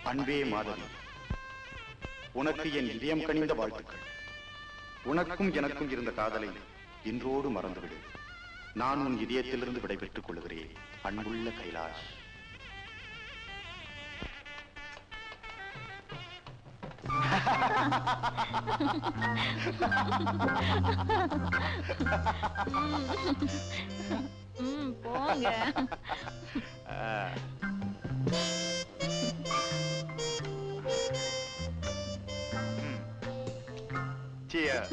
அன்பே மாதவி, உனக்கு என் இதயம் கனிந்த வாழ்த்துக்கள். உனக்கும் எனக்கும் இருந்த காதலை இன்றோடு மறந்துவிடு. நான் உன் இதயத்திலிருந்து விடைபெற்றுக் கொள்கிறேன். அன்புள்ள கைலாஷ். போங்க. Cheers.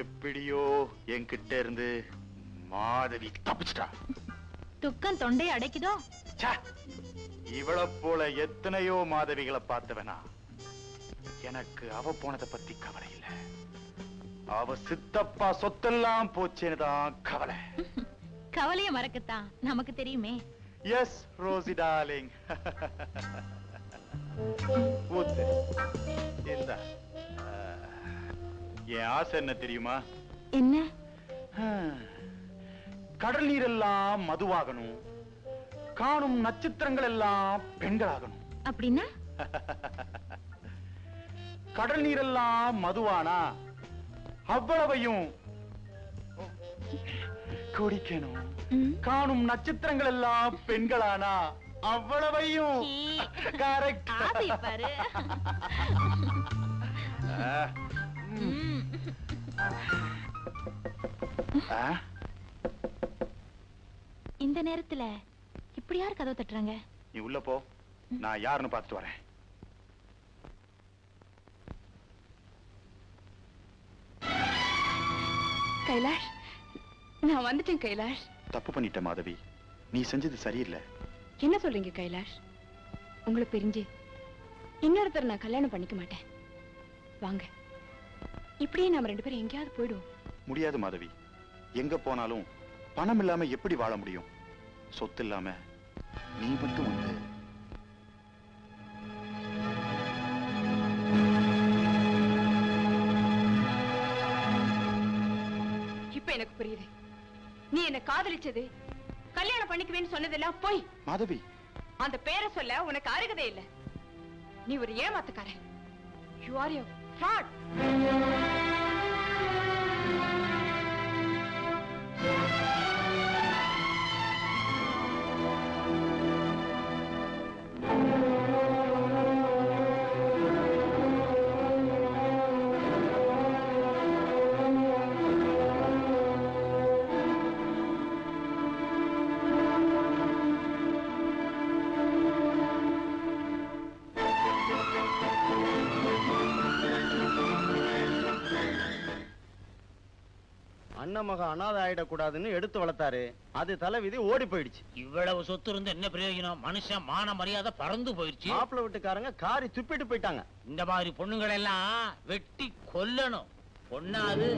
எப்படியோ என்கிட்ட இருந்து மாதவி தப்பிச்சிட்டா. துக்கம் தொண்டை அடைக்குதோ? இவளை போல எத்தனையோ மாதவிகளை பார்த்தவனா. எனக்கு அவ போனதை பத்தி கவலை இல்ல. அவ சித்தப்பா சொத்தெல்லாம் போச்சேன்னு தான் கவலை. கவலைய மறக்கத்தான் நமக்கு தெரியுமே. S Rousey darling. என் ஆசை என்ன தெரியுமா? என்ன? கடல் நீர் எல்லாம் மதுவாகணும், காணும் நட்சத்திரங்கள் எல்லாம் பெண்களாகணும். அப்படின்னா? கடல் நீர் எல்லாம் மதுவானா அவ்வளவையும் குடிக்கணும். காணும் நட்சத்திரங்கள் எல்லாம் பெண்களானா அவ்வளவையும். கரெக்ட். இந்த நேரத்துல இப்படி யார் கதவு தட்டுறாங்க? நீ உள்ள போ, நான் யாருன்னு பார்த்துட்டு வரேன். கைலாஷ், நான் வந்துட்டேன் கைலாஷ். தப்பு பண்ணிட்ட மாதவி, நீ செஞ்சது சரியில்லை. என்ன சொல்றீங்க கைலாஷ்? உங்களை பிரிஞ்சு இன்னொருத்தர் நான் கல்யாணம் பண்ணிக்க மாட்டேன். வாங்க, இப்படியே நாம 2 பேரும் எங்கேயாவது போயிடுவோம். முடியாது மாதவி. எங்க போனாலும் பணம் இல்லாம எப்படி வாழ முடியும்? சொத்து இல்லாம நீ மட்டும் வந்து. இப்ப எனக்கு புரியுது. நீ என்ன காதலிச்சது, கல்யாணம் பண்ணிக்குவேன்னு சொன்னதெல்லாம் போய். மாதவி, அந்த பேரை சொல்ல உனக்கு அருகதே இல்ல. நீ ஒரு ஏமாத்துக்காரன். You are a fraud. மக அனாதை ஆயிடக்கூடாதுன்னு எடுத்து வளர்த்தாரு. அது தலைவிதி ஓடி போயிடுச்சு. இவ்வளவு சொத்து இருந்து என்ன பிரயோஜனம்? மனுஷன் மான மரியாதை பறந்து போயிடுச்சு. மாப்பிள்ளை வீட்டுக்காரங்க காரி துப்பிட்டு போயிட்டாங்க. இந்த மாதிரி பொண்ணுங்களை எல்லாம் வெட்டி கொல்லணும். பொண்ணாது.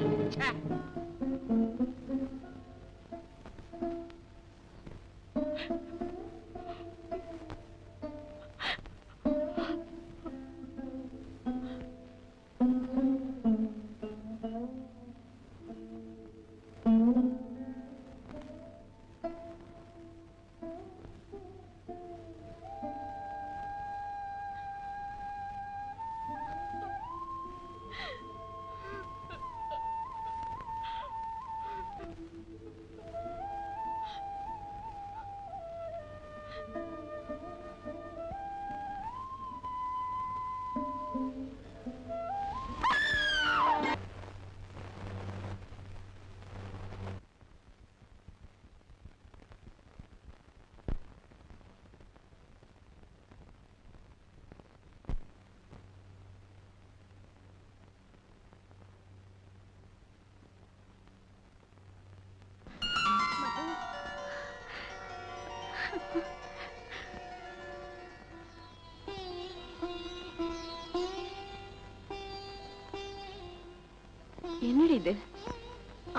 என்னடி இது?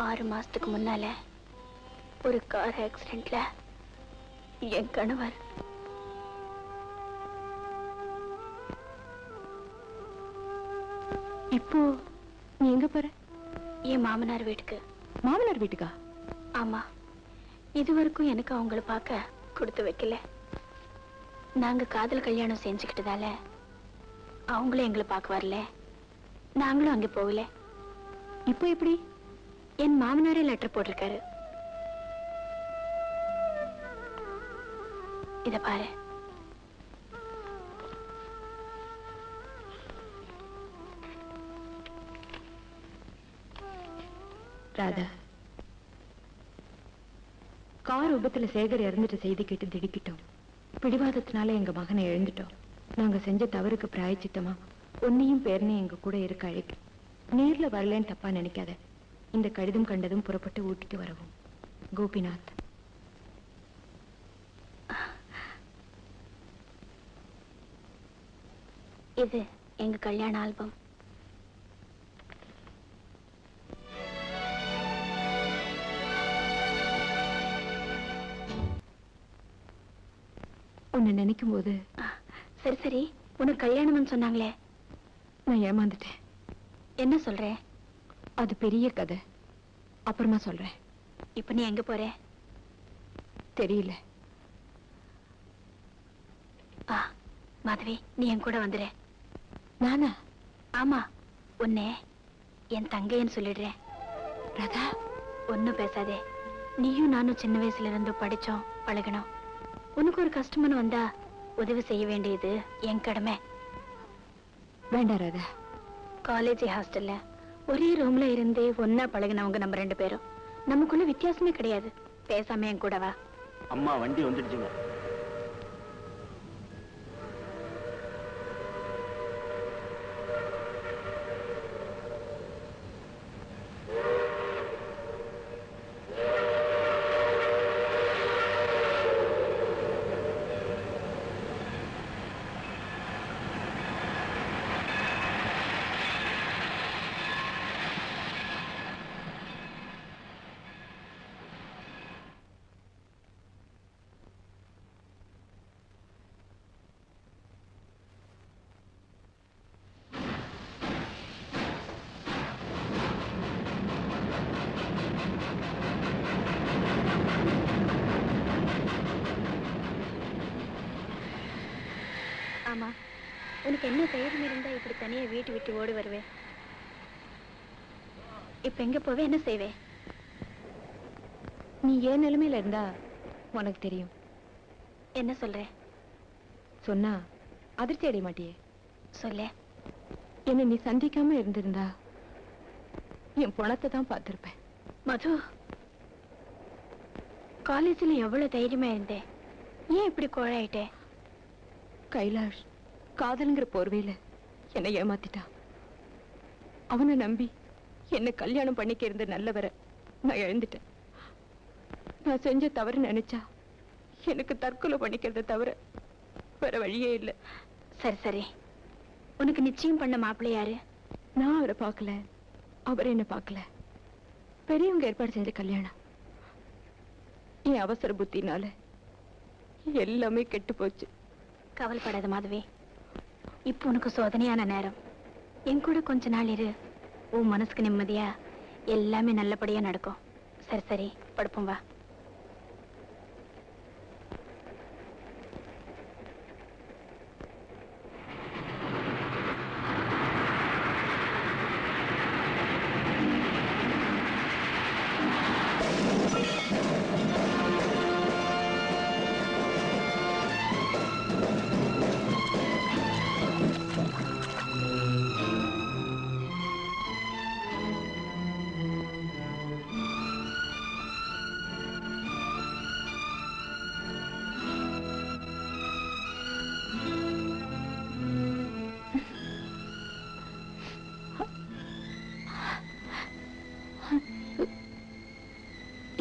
6 மாசத்துக்கு முன்னால ஒரு கார் ஆக்சிடென்ட்ல என் கணவர் இப்போ நீ எங்க போற? என் மாமனார் வீட்டுக்கு. மாமனார் வீட்டுக்கா? ஆமா, இதுவரைக்கும் எனக்கு அவங்கள பார்க்க கொடுத்து வைக்கல. நாங்க காதல் கல்யாணம் செஞ்சுக்கிட்டதால அவங்களும் எங்களை பார்க்க வரல, நாங்களும் அங்கே போகல. இப்போ எப்படி? என் மாமனாரே லெட்டர் போட்டிருக்காரு. இத பாரு. ராதா, கார் விபத்துல சேகர் இறந்துட்டு செய்தி கேட்டு திடுக்கிட்டோம். பிடிவாதத்தினால எங்க மகனை எழுந்துட்டோம். நாங்க செஞ்ச தவறுக்கு பிராயச்சித்தமா உன்னையும் பேரனையும் எங்க கூட இருக்க அழைக்கு. நேர்ல வரலன்னு தப்பா நினைக்காத. இந்த கடிதம் கண்டதும் புறப்பட்டு ஊட்டிட்டு வரவும். கோபிநாத். இது எங்க கல்யாண ஆல்பம். உன்னை நினைக்கும் போது சரி சரி, உனக்கு கல்யாணம்னு சொன்னாங்களே, நான் ஏமாந்துட்டேன். என்ன சொல்ற? அது பெரிய கதை, அப்புறமா சொல்றேன். இப்ப நீ எங்க போற? தெரியல. மாதவி, நீ என் கூட வந்துரு. நானா? ஆமா, உன்னை என் தங்கைன்னு சொல்லிடுறேன். ராதா, ஒன்னும் பேசாதே. நீயும் நானும் சின்ன வயசுல இருந்து படிச்சோம், பழகணும். உனக்கு ஒரு கஷ்டம்னு வந்தா உதவி செய்ய வேண்டியது என் கடமை. வேண்டாம் ராதா. காலேஜ் ஹாஸ்டல்ல ஒரே ரூம்ல இருந்தே ஒன்னா பழகினவங்க நம்ம 2 பேரும். நமக்குள்ள வித்தியாசமே கிடையாது. பேசாம என் கூட வா. அம்மா வண்டி வந்துடுச்சுங்க. ஆமா, உனக்கு என்ன தைரியம் இருந்தா இப்படி தனியா வீட்டு விட்டு ஓடி வருவே? இப்ப எங்க போவே, என்ன செய்வே? நீ ஏன் நிலைமையில இருந்தா உனக்கு தெரியும். என்ன சொல்ற? சொன்னா அதிர்ச்சி அடைய மாட்டியே. சொல்ல. என்ன நீ சந்திக்காம இருந்திருந்தா என் பணத்தை தான் பார்த்திருப்பேன். மது, காலேஜ்ல எவ்வளவு தைரியமா இருந்தேன், ஏன் இப்படி கோழாயிட்டே? கைலாஷ் காதல்ங்கிற போர்வையில என்னை ஏமாத்திட்டான். அவனை நம்பி என்ன கல்யாணம் பண்ணிக்க இருந்த நல்லவரை நான் இழந்துட்டேன். நான் செஞ்ச தவறு நினைச்சா எனக்கு தற்கொலை பண்ணிக்கிறத தவிர வேற வழியே இல்லை. சரி சரி, உனக்கு நிச்சயம் பண்ண மாப்பிள்ளை யாரு? நான் அவரை பார்க்கல, அவர் என்ன பார்க்கல. பெரியவங்க ஏற்பாடு செஞ்ச கல்யாணம். என் அவசர புத்தினால எல்லாமே கெட்டு போச்சு. கவலைப்படாத மாதவி, இப்ப உனக்கு சோதனையான நேரம். என் கூட கொஞ்ச நாள் இரு, உன் மனசுக்கு நிம்மதியா எல்லாமே நல்லபடியா நடக்கும். சரி சரி, படுப்போம் வா.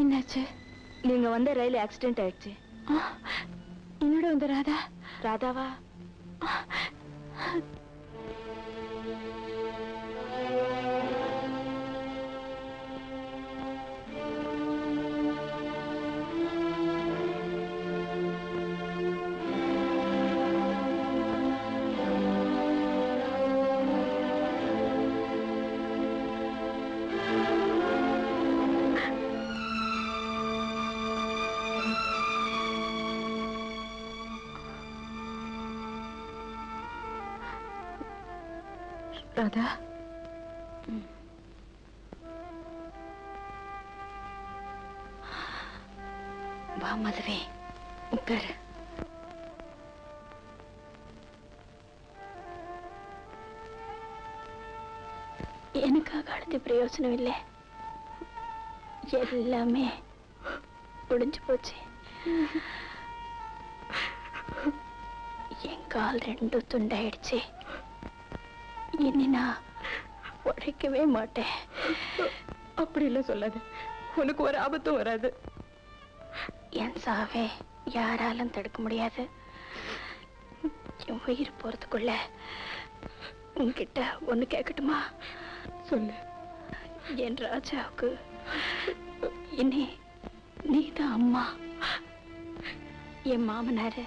என்னாச்சு? நீங்க வந்த ரயில் ஆக்சிடென்ட் ஆயிடுச்சு. என்னோட வந்த ராதா? ராதாவா? ராதா, வா மதுவே, உட்காரு. எனக்காக அழுது பிரயோஜனம் இல்லை. எல்லாமே முடிஞ்சு போச்சு. என் கால் ரெண்டும் துண்டாயிடுச்சு. இனி நான் உழைக்கவே மாட்டேன். அப்படி எல்லாம் சொல்லாத. உனக்கு ஒரு ஆபத்தும் வராது. என் சாவே யாராலும் தடுக்க முடியாது. என் உயிர் போறதுக்குள்ள உன்கிட்ட ஒண்ணு கேட்கட்டுமா? சொல்லு. என் ராஜாவுக்கு இனி நீதான் அம்மா. என் மாமனாரு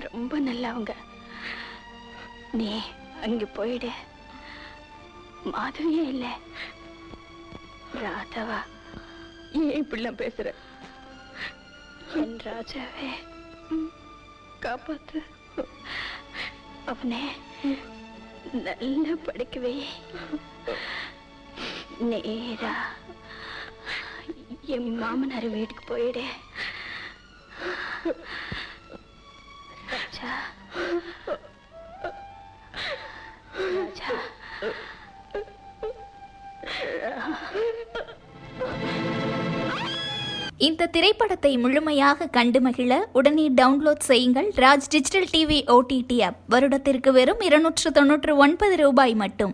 ரொம்ப நல்லவங்க. நீ அங்க போயிடு. மாதவியே இல்ல, ராதாவா. ஏன் இப்படிலாம் பேசுற? என் ராஜாவே காப்பாத்து. அவனே நல்ல படிக்கவே. நேரா என் மாமனார் வீட்டுக்கு போயிடு. ராஜா, ராஜா. இந்த திரைப்படத்தை முழுமையாக கண்டு மகிழ உடனே டவுன்லோட் செய்யுங்கள் Raj digital TV OTT app. வருடத்திற்கு வெறும் 299 ரூபாய் மட்டும்.